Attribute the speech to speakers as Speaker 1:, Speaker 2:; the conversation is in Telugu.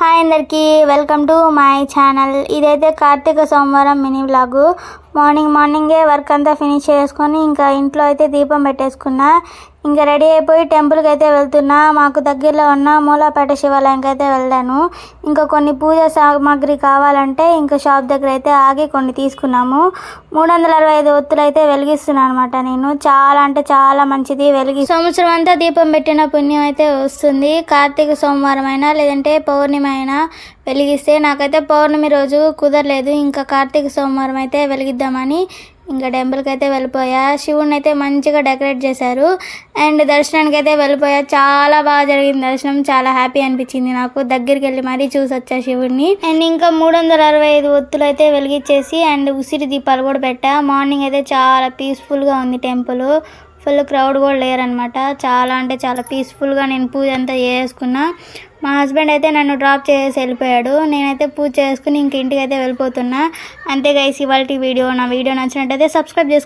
Speaker 1: హాయ్ అందరికీ వెల్కమ్ టు మై ఛానల్. ఇదైతే కార్తీక సోమవారం మినీ వ్లాగు. మార్నింగే వర్క్ అంతా ఫినిష్ చేసుకొని ఇంకా ఇంట్లో అయితే దీపం పెట్టేసుకున్నా. ఇంకా రెడీ అయిపోయి టెంపుల్కి అయితే వెళ్తున్నా. మాకు దగ్గరలో ఉన్న మూలాపేట శివాలయంకి అయితే వెళ్ళాను. ఇంకా కొన్ని పూజ సామాగ్రి కావాలంటే ఇంకా షాప్ దగ్గర అయితే ఆగి కొన్ని తీసుకున్నాము. 365 ఒత్తులు అయితే వెలిగిస్తున్నాను అనమాట. నేను చాలా అంటే చాలా మంచిది సంవత్సరం అంతా దీపం పెట్టిన పుణ్యం అయితే వస్తుంది. కార్తీక సోమవారం అయినా లేదంటే పౌర్ణమి అయినా వెలిగిస్తే, నాకైతే పౌర్ణమి రోజు కుదరలేదు. ఇంకా కార్తీక సోమవారం అయితే వెలిగిద్దామని ఇంకా టెంపుల్కి అయితే వెళ్ళిపోయా. శివుడిని అయితే మంచిగా డెకరేట్ చేశారు అండ్ దర్శనానికి అయితే వెళ్ళిపోయా. చాలా బాగా జరిగింది దర్శనం. చాలా హ్యాపీ అనిపించింది నాకు. దగ్గరికి వెళ్ళి మరీ చూసి వచ్చా శివుడిని. అండ్ ఇంకా 365 ఒత్తులు అయితే వెలిగించేసి అండ్ ఉసిరి దీపాలు కూడా పెట్టా. మార్నింగ్ అయితే చాలా పీస్ఫుల్గా ఉంది టెంపుల్. ఫుల్ క్రౌడ్ కూడా లేరనమాట. చాలా అంటే చాలా పీస్ఫుల్గా నేను పూజ అంతా చేసుకున్నా. మా హస్బెండ్ అయితే నన్ను డ్రాప్ చేసి వెళ్ళిపోయాడు. నేనైతే పూజ చేసుకుని ఇంక ఇంటికి అయితే వెళ్ళిపోతున్నా. అంతే గైస్ ఇవాల్టి వీడియో. నా వీడియో నచ్చినట్టయితే సబ్స్క్రైబ్ చేసుకోండి.